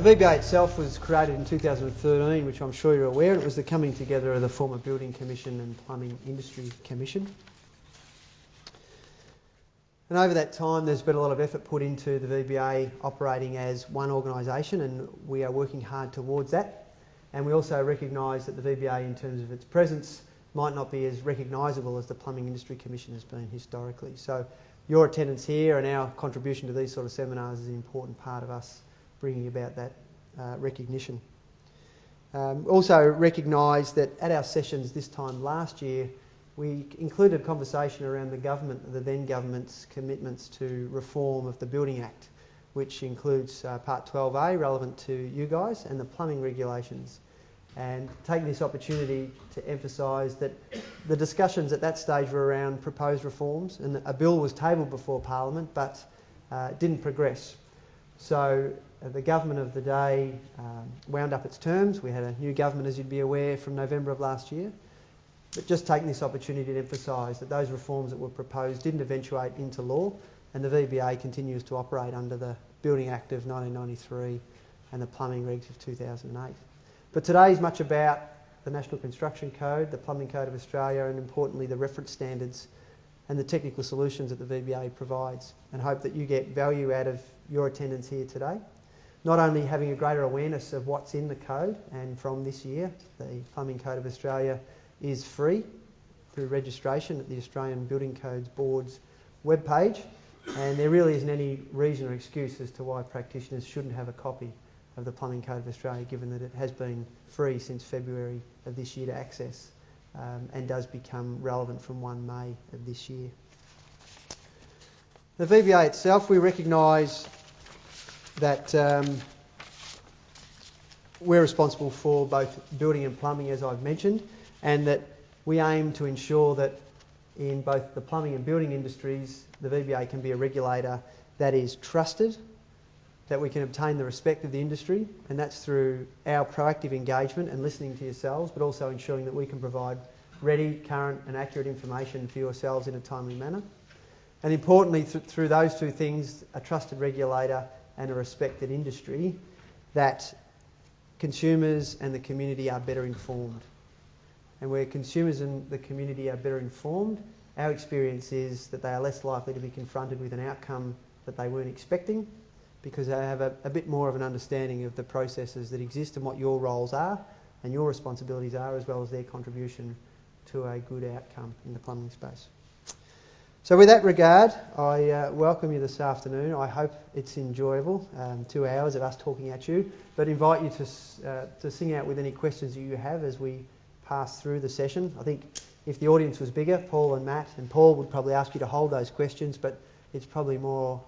The VBA itself was created in 2013, which I'm sure you're aware. It was the coming together of the former Building Commission and Plumbing Industry Commission. And over that time, there's been a lot of effort put into the VBA operating as one organisation, and we are working hard towards that. And we also recognise that the VBA, in terms of its presence, might not be as recognisable as the Plumbing Industry Commission has been historically. So your attendance here and our contribution to these sort of seminars is an important part of us bringing about that recognition. Also recognise that at our sessions this time last year, we included a conversation around the then government's commitments to reform of the Building Act, which includes Part 12A, relevant to you guys, and the plumbing regulations. And taking this opportunity to emphasise that the discussions at that stage were around proposed reforms, and a bill was tabled before Parliament, but didn't progress. So the government of the day wound up its terms. We had a new government, as you'd be aware, from November of last year. But just taking this opportunity to emphasise that those reforms that were proposed didn't eventuate into law, and the VBA continues to operate under the Building Act of 1993 and the Plumbing Regs of 2008. But today is much about the National Construction Code, the Plumbing Code of Australia, and importantly the reference standards and the technical solutions that the VBA provides, and hope that you get value out of your attendance here today. Not only having a greater awareness of what's in the code, and from this year the Plumbing Code of Australia is free through registration at the Australian Building Codes Board's webpage, and there really isn't any reason or excuse as to why practitioners shouldn't have a copy of the Plumbing Code of Australia, given that it has been free since February of this year to access, and does become relevant from 1 May of this year. The VBA itself, we recognise that we're responsible for both building and plumbing, as I've mentioned, and that we aim to ensure that in both the plumbing and building industries, the VBA can be a regulator that is trusted, that we can obtain the respect of the industry, and that's through our proactive engagement and listening to yourselves, but also ensuring that we can provide ready, current and accurate information for yourselves in a timely manner. And importantly, through those two things, a trusted regulator and a respected industry, that consumers and the community are better informed. And where consumers and the community are better informed, our experience is that they are less likely to be confronted with an outcome that they weren't expecting, because they have a bit more of an understanding of the processes that exist and what your roles are and your responsibilities are, as well as their contribution to a good outcome in the plumbing space. So with that regard, I welcome you this afternoon. I hope it's enjoyable, 2 hours of us talking at you, but invite you to sing out with any questions that you have as we pass through the session. I think if the audience was bigger, Paul and Matt and Paul would probably ask you to hold those questions, but it's probably more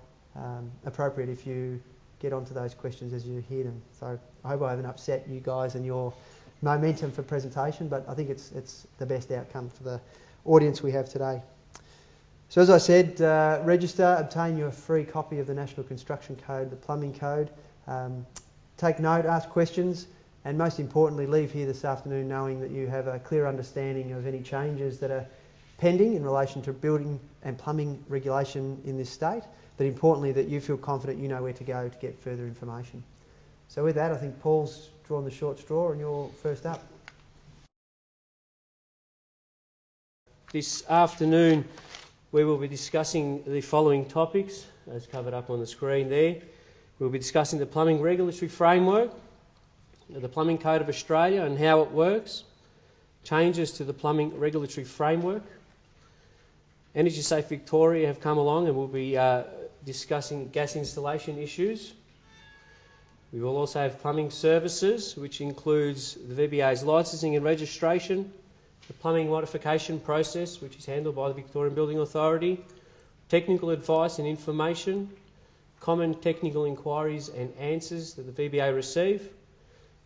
appropriate if you get onto those questions as you hear them. So I hope I haven't upset you guys and your momentum for presentation, but I think it's the best outcome for the audience we have today. So as I said, register, obtain your free copy of the National Construction Code, the Plumbing Code. Take note, ask questions, and most importantly, leave here this afternoon knowing that you have a clear understanding of any changes that are pending in relation to building and plumbing regulation in this state, but importantly that you feel confident you know where to go to get further information. So with that, I think Paul's drawn the short straw and you're first up. This afternoon we will be discussing the following topics, as covered up on the screen there. We'll be discussing the plumbing regulatory framework, the Plumbing Code of Australia and how it works, changes to the plumbing regulatory framework. Energy Safe Victoria have come along and we'll be discussing gas installation issues. We will also have plumbing services, which includes the VBA's licensing and registration, the plumbing modification process, which is handled by the Victorian Building Authority, technical advice and information, common technical inquiries and answers that the VBA receive,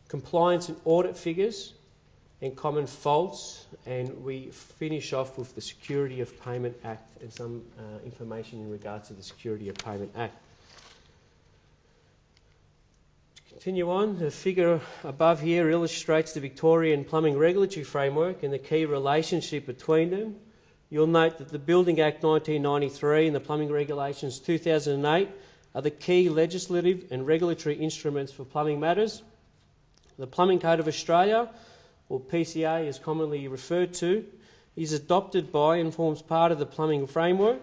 compliance and audit figures, and common faults, and we finish off with the Security of Payment Act and some information in regards to the Security of Payment Act. To continue on, the figure above here illustrates the Victorian Plumbing Regulatory Framework and the key relationship between them. You'll note that the Building Act 1993 and the Plumbing Regulations 2008 are the key legislative and regulatory instruments for plumbing matters. The Plumbing Code of Australia, or PCA as commonly referred to, is adopted by and forms part of the plumbing framework,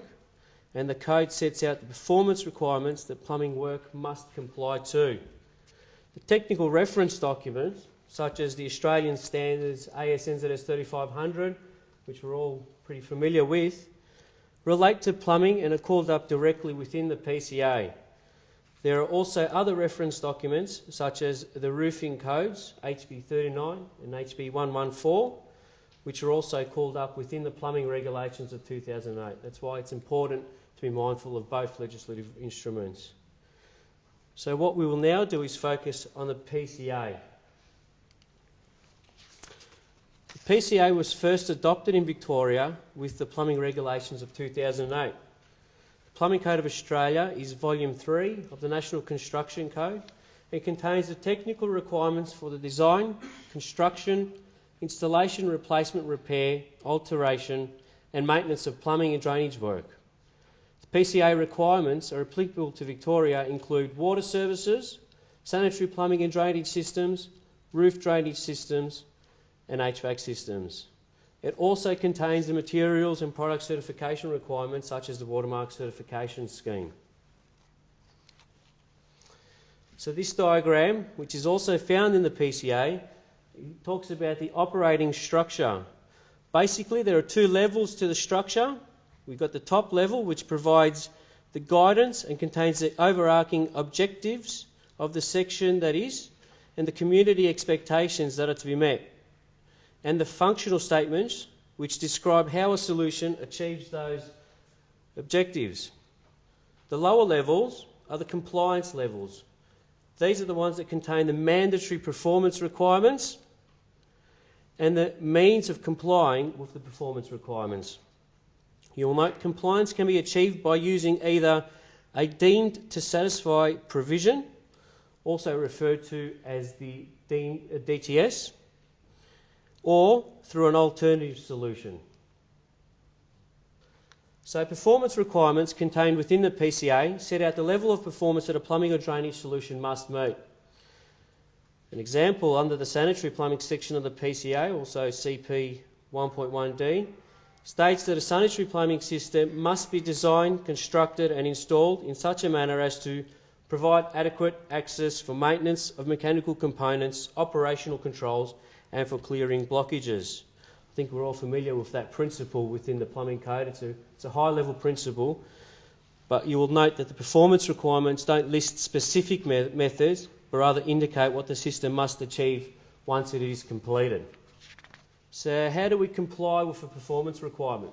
and the code sets out the performance requirements that plumbing work must comply to. The technical reference documents, such as the Australian standards AS/NZS 3500, which we're all pretty familiar with, relate to plumbing and are called up directly within the PCA. There are also other reference documents, such as the roofing codes, HB 39 and HB 114, which are also called up within the plumbing regulations of 2008. That's why it's important to be mindful of both legislative instruments. So what we will now do is focus on the PCA. The PCA was first adopted in Victoria with the plumbing regulations of 2008. The Plumbing Code of Australia is Volume 3 of the National Construction Code and contains the technical requirements for the design, construction, installation, replacement, repair, alteration and maintenance of plumbing and drainage work. The PCA requirements are applicable to Victoria include water services, sanitary plumbing and drainage systems, roof drainage systems and HVAC systems. It also contains the materials and product certification requirements such as the Watermark Certification Scheme. So this diagram, which is also found in the PCA, talks about the operating structure. Basically, there are two levels to the structure. We've got the top level, which provides the guidance and contains the overarching objectives of the section that is, and the community expectations that are to be met, and the functional statements, which describe how a solution achieves those objectives. The lower levels are the compliance levels. These are the ones that contain the mandatory performance requirements and the means of complying with the performance requirements. You will note compliance can be achieved by using either a deemed to satisfy provision, also referred to as the DTS, or through an alternative solution. So performance requirements contained within the PCA set out the level of performance that a plumbing or drainage solution must meet. An example under the sanitary plumbing section of the PCA, also CP 1.1D, states that a sanitary plumbing system must be designed, constructed and installed in such a manner as to provide adequate access for maintenance of mechanical components, operational controls and for clearing blockages. I think we're all familiar with that principle within the plumbing code. It's a high-level principle, but you will note that the performance requirements don't list specific methods, but rather indicate what the system must achieve once it is completed. So how do we comply with a performance requirement?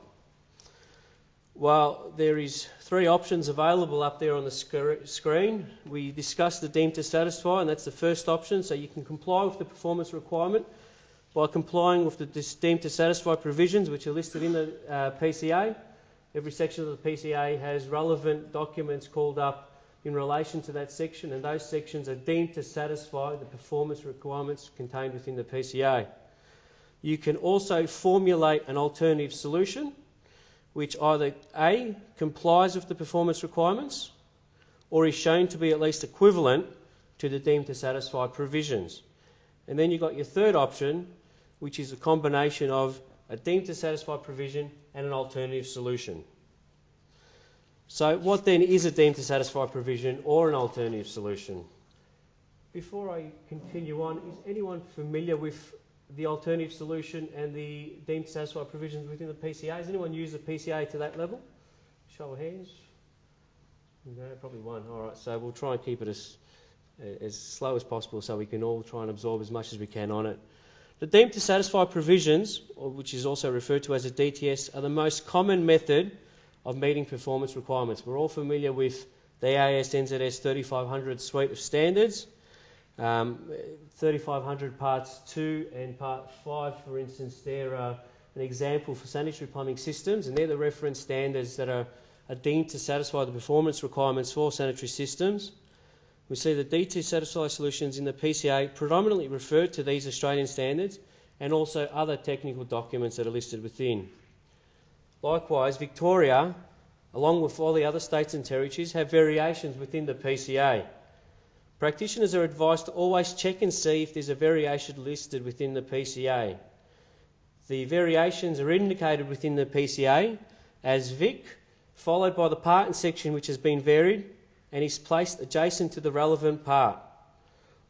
Well, there is three options available up there on the screen. We discussed the deemed to satisfy, and that's the first option. So you can comply with the performance requirement by complying with the deemed to satisfy provisions which are listed in the PCA. Every section of the PCA has relevant documents called up in relation to that section, and those sections are deemed to satisfy the performance requirements contained within the PCA. You can also formulate an alternative solution which either A, complies with the performance requirements or is shown to be at least equivalent to the deemed to satisfy provisions. And then you've got your third option, which is a combination of a deemed to satisfy provision and an alternative solution. So what then is a deemed to satisfy provision or an alternative solution? Before I continue on, is anyone familiar with the alternative solution and the deemed to satisfy provisions within the PCA? Has anyone used the PCA to that level? Show of hands. No, probably one. All right, so we'll try and keep it as slow as possible so we can all try and absorb as much as we can on it. The deemed to satisfy provisions, which is also referred to as a DTS, are the most common method of meeting performance requirements. We're all familiar with the AS/NZS 3500 suite of standards. 3500 parts 2 and part 5, for instance, they're an example for sanitary plumbing systems, and they're the reference standards that are deemed to satisfy the performance requirements for sanitary systems. We see the DT satisfy solutions in the PCA predominantly refer to these Australian standards and also other technical documents that are listed within. Likewise, Victoria along with all the other states and territories, have variations within the PCA. Practitioners are advised to always check and see if there's a variation listed within the PCA. The variations are indicated within the PCA as VIC, followed by the part and section which has been varied and is placed adjacent to the relevant part.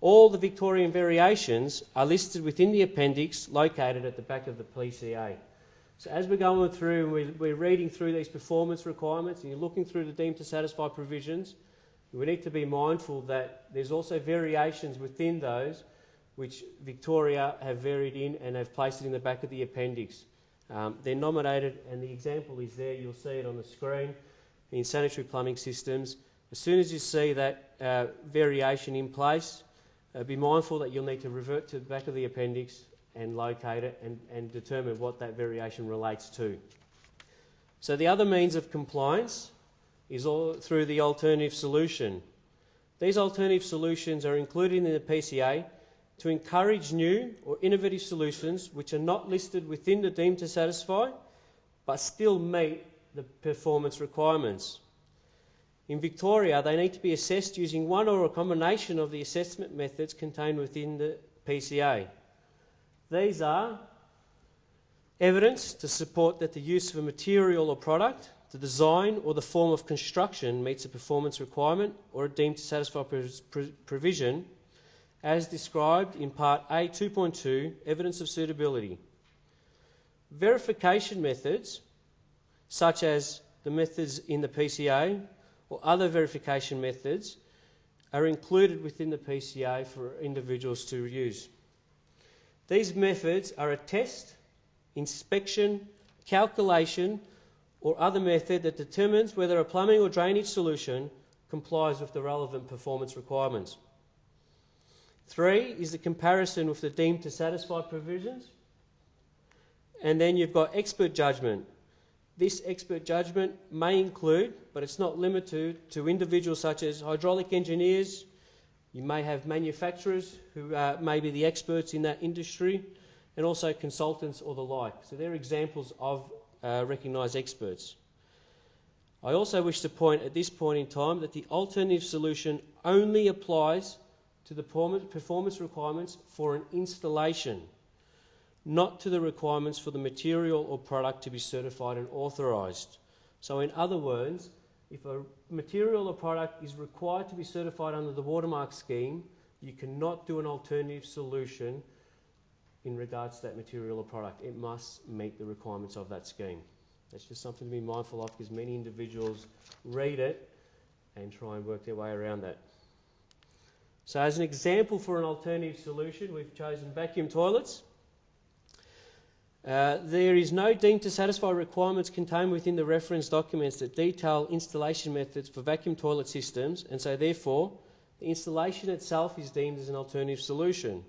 All the Victorian variations are listed within the appendix located at the back of the PCA. So as we're going through, we're reading through these performance requirements and you're looking through the deemed to satisfy provisions, we need to be mindful that there's also variations within those which Victoria have varied in and have placed it in the back of the appendix. They're nominated, and the example is there. You'll see it on the screen in sanitary plumbing systems. As soon as you see that variation in place, be mindful that you'll need to revert to the back of the appendix and locate it and determine what that variation relates to. So the other means of compliance is all through the alternative solution. These alternative solutions are included in the PCA to encourage new or innovative solutions which are not listed within the deemed to satisfy but still meet the performance requirements. In Victoria, they need to be assessed using one or a combination of the assessment methods contained within the PCA. These are evidence to support that the use of a material or product, the design or the form of construction meets a performance requirement or a deemed to satisfy provision as described in Part A 2.2, Evidence of Suitability. Verification methods, such as the methods in the PCA or other verification methods, are included within the PCA for individuals to use. These methods are a test, inspection, calculation, or other method that determines whether a plumbing or drainage solution complies with the relevant performance requirements. 3 is the comparison with the deemed to satisfy provisions. And then you've got expert judgment. This expert judgment may include, but it's not limited to individuals such as hydraulic engineers. You may have manufacturers who may be the experts in that industry, and also consultants or the like. So they're examples of recognised experts. I also wish to point at this point in time that the alternative solution only applies to the performance requirements for an installation, not to the requirements for the material or product to be certified and authorised. So in other words, if a material or product is required to be certified under the watermark scheme, you cannot do an alternative solution in regards to that material or product. It must meet the requirements of that scheme. That's just something to be mindful of because many individuals read it and try and work their way around that. So as an example for an alternative solution, we've chosen vacuum toilets. There is no deemed to satisfy requirements contained within the reference documents that detail installation methods for vacuum toilet systems, and so therefore the installation itself is deemed as an alternative solution.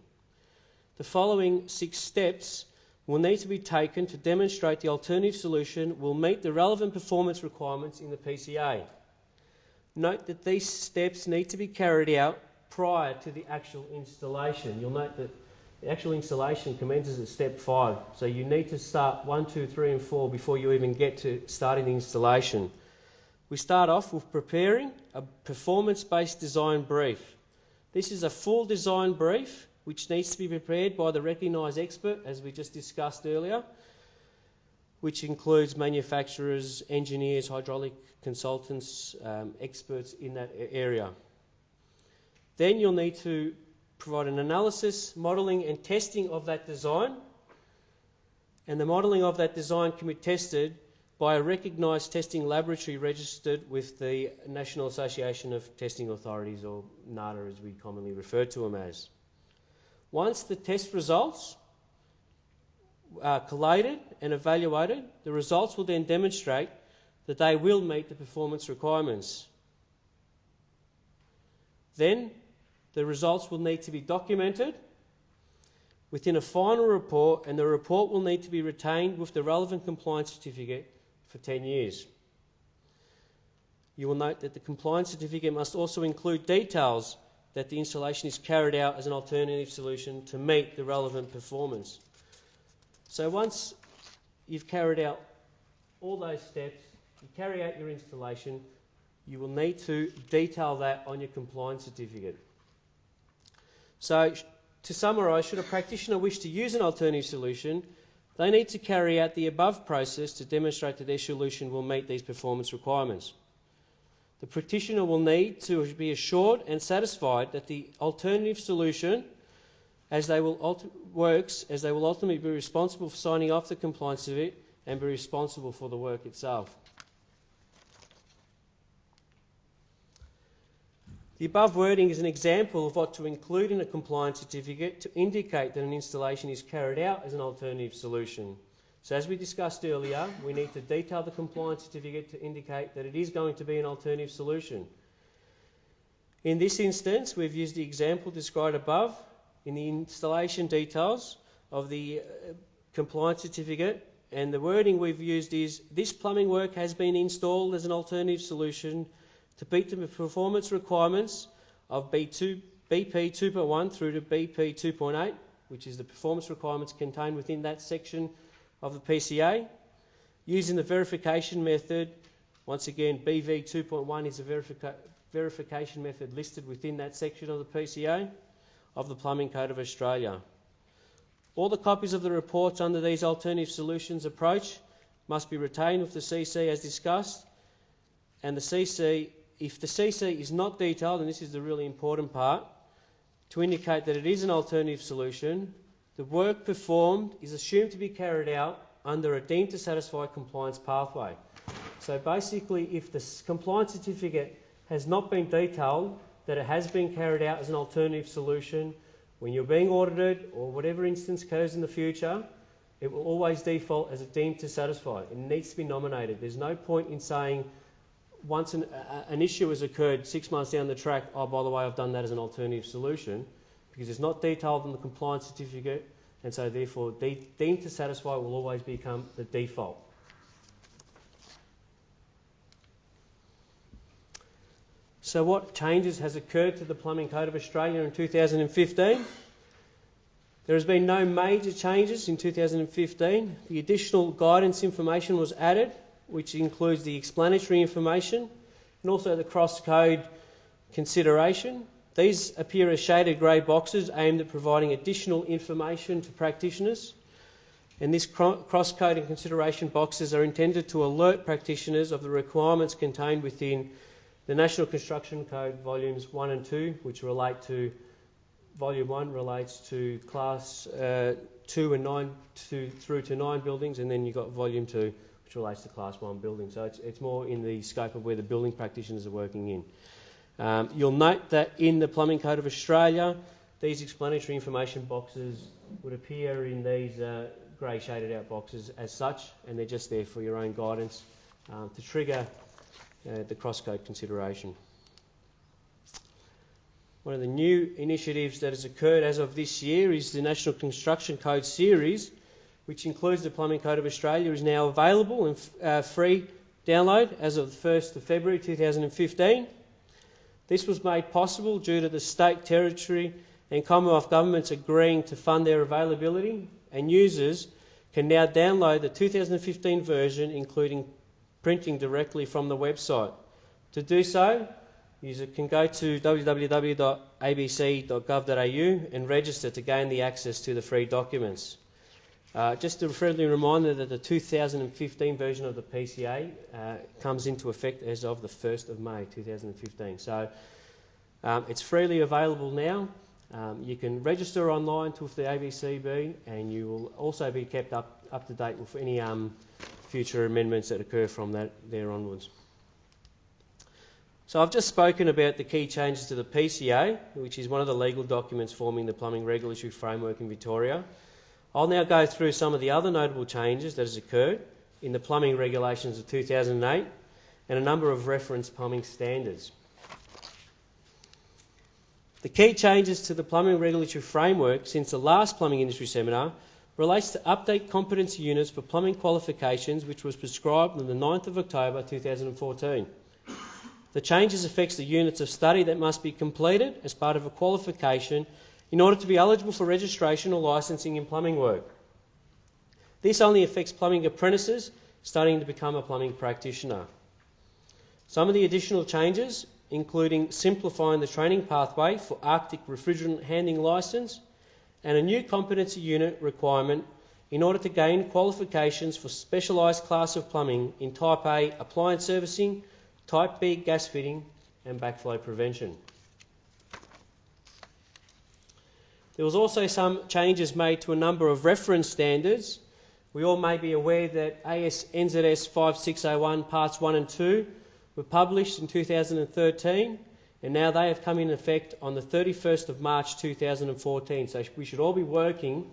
The following 6 steps will need to be taken to demonstrate the alternative solution will meet the relevant performance requirements in the PCA. Note that these steps need to be carried out prior to the actual installation. You'll note that the actual installation commences at step 5, so you need to start 1, 2, 3 and 4 before you even get to starting the installation. We start off with preparing a performance-based design brief. This is a full design brief which needs to be prepared by the recognised expert, as we just discussed earlier, which includes manufacturers, engineers, hydraulic consultants, experts in that area. Then you'll need to provide an analysis, modelling and testing of that design, and the modelling of that design can be tested by a recognised testing laboratory registered with the National Association of Testing Authorities, or NATA as we commonly refer to them as. Once the test results are collated and evaluated, the results will then demonstrate that they will meet the performance requirements. Then the results will need to be documented within a final report, and the report will need to be retained with the relevant compliance certificate for 10 years. You will note that the compliance certificate must also include details that the installation is carried out as an alternative solution to meet the relevant performance. So once you've carried out all those steps, you carry out your installation, you will need to detail that on your compliance certificate. So, to summarise, should a practitioner wish to use an alternative solution, they need to carry out the above process to demonstrate that their solution will meet these performance requirements. The practitioner will need to be assured and satisfied that the alternative solution works, as they will ultimately be responsible for signing off the compliance of it and be responsible for the work itself. The above wording is an example of what to include in a compliance certificate to indicate that an installation is carried out as an alternative solution. So as we discussed earlier, we need to detail the compliance certificate to indicate that it is going to be an alternative solution. In this instance, we've used the example described above in the installation details of the compliance certificate, and the wording we've used is, this plumbing work has been installed as an alternative solution to meet the performance requirements of BP 2.1 through to BP 2.8, which is the performance requirements contained within that section of the PCA. Using the verification method, once again, BV 2.1 is a verification method listed within that section of the PCA of the Plumbing Code of Australia. All the copies of the reports under these alternative solutions approach must be retained with the CC as discussed, and the CC, if the CC is not detailed, and this is the really important part, to indicate that it is an alternative solution, the work performed is assumed to be carried out under a deemed to satisfy compliance pathway. So basically, if the compliance certificate has not been detailed that it has been carried out as an alternative solution, when you're being audited or whatever instance occurs in the future, it will always default as a deemed to satisfy. It needs to be nominated. There's no point in saying once an issue has occurred 6 months down the track, oh, by the way, I've done that as an alternative solution, because it's not detailed in the compliance certificate, and so therefore deemed to satisfy will always become the default. So what changes has occurred to the Plumbing Code of Australia in 2015? There has been no major changes in 2015. The additional guidance information was added, which includes the explanatory information and also the cross-code consideration. These appear as shaded grey boxes aimed at providing additional information to practitioners, and these cross-code and consideration boxes are intended to alert practitioners of the requirements contained within the National Construction Code Volumes 1 and 2, which relate to Volume 1 relates to Class 2 and 9 through to 9 buildings, and then you've got Volume 2, which relates to Class 1 buildings. So it's more in the scope of where the building practitioners are working in. You'll note that in the Plumbing Code of Australia, these explanatory information boxes would appear in these grey shaded out boxes as such, and they're just there for your own guidance to trigger the cross-code consideration. One of the new initiatives that has occurred as of this year is the National Construction Code series, which includes the Plumbing Code of Australia, is now available in free download as of the 1st of February 2015. This was made possible due to the state, territory and Commonwealth governments agreeing to fund their availability, and users can now download the 2015 version, including printing directly from the website. To do so, user can go to www.abc.gov.au and register to gain the access to the free documents. Just a friendly reminder that the 2015 version of the PCA comes into effect as of the 1st of May 2015. So it's freely available now. You can register online with the ABCB, and you will also be kept up to date with any future amendments that occur from there onwards. So I've just spoken about the key changes to the PCA, which is one of the legal documents forming the plumbing regulatory framework in Victoria. I'll now go through some of the other notable changes that has occurred in the plumbing regulations of 2008 and a number of reference plumbing standards. The key changes to the plumbing regulatory framework since the last plumbing industry seminar relates to update competency units for plumbing qualifications, which was prescribed on the 9th of October 2014. The changes affects the units of study that must be completed as part of a qualification in order to be eligible for registration or licensing in plumbing work. This only affects plumbing apprentices studying to become a plumbing practitioner. Some of the additional changes, including simplifying the training pathway for Arctic refrigerant handling licence and a new competency unit requirement in order to gain qualifications for specialised class of plumbing in Type A appliance servicing, Type B gas fitting and backflow prevention. There was also some changes made to a number of reference standards. We all may be aware that AS NZS 5601 Parts 1 and 2 were published in 2013 and now they have come in effect on the 31st of March 2014. So we should all be working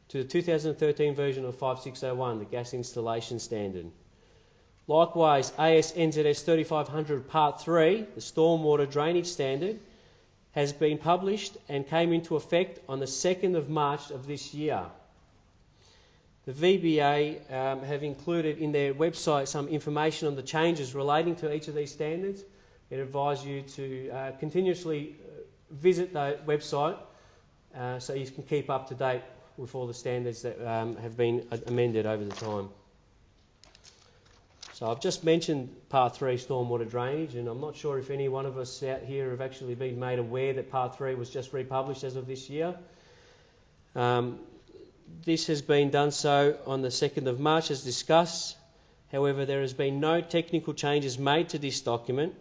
to the 2013 version of 5601, the gas installation standard. Likewise, AS NZS 3500 Part 3, the stormwater drainage standard, has been published and came into effect on the 2nd of March of this year. The VBA have included in their website some information on the changes relating to each of these standards. I'd advise you to continuously visit the website so you can keep up to date with all the standards that have been amended over the time. So I've just mentioned Part 3 stormwater drainage, and I'm not sure if any one of us out here have actually been made aware that Part 3 was just republished as of this year. This has been done so on the 2nd of March as discussed. However, there has been no technical changes made to this document.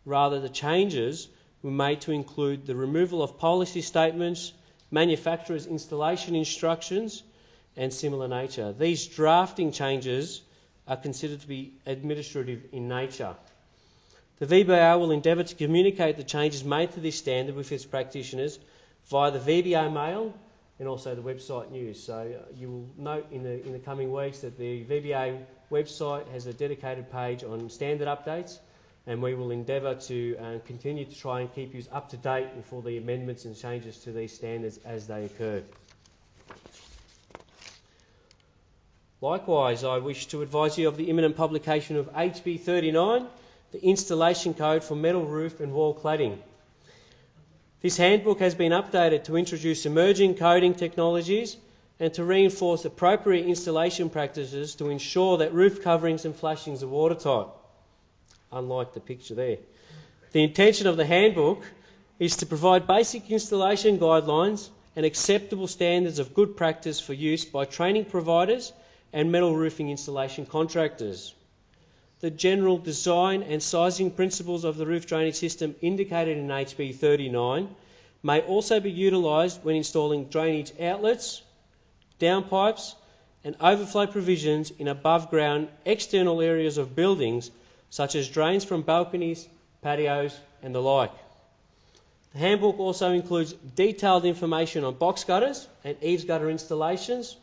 Rather, the changes were made to include the removal of policy statements, manufacturers' installation instructions and similar nature. These drafting changes are considered to be administrative in nature. The VBA will endeavour to communicate the changes made to this standard with its practitioners via the VBA mail and also the website news. So you will note in the coming weeks that the VBA website has a dedicated page on standard updates, and we will endeavour to continue to try and keep you up to date with all the amendments and changes to these standards as they occur. Likewise, I wish to advise you of the imminent publication of HB 39, the Installation Code for Metal Roof and Wall Cladding. This handbook has been updated to introduce emerging coating technologies and to reinforce appropriate installation practices to ensure that roof coverings and flashings are watertight, unlike the picture there. The intention of the handbook is to provide basic installation guidelines and acceptable standards of good practice for use by training providers and metal roofing installation contractors. The general design and sizing principles of the roof drainage system indicated in HB 39 may also be utilised when installing drainage outlets, downpipes and overflow provisions in above ground external areas of buildings such as drains from balconies, patios and the like. The handbook also includes detailed information on box gutters and eaves gutter installations,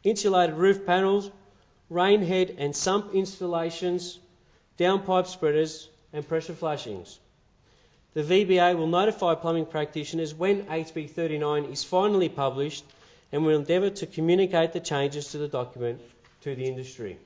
insulated roof panels, rain head and sump installations, downpipe spreaders and pressure flashings. The VBA will notify plumbing practitioners when HB 39 is finally published and will endeavour to communicate the changes to the document to the industry.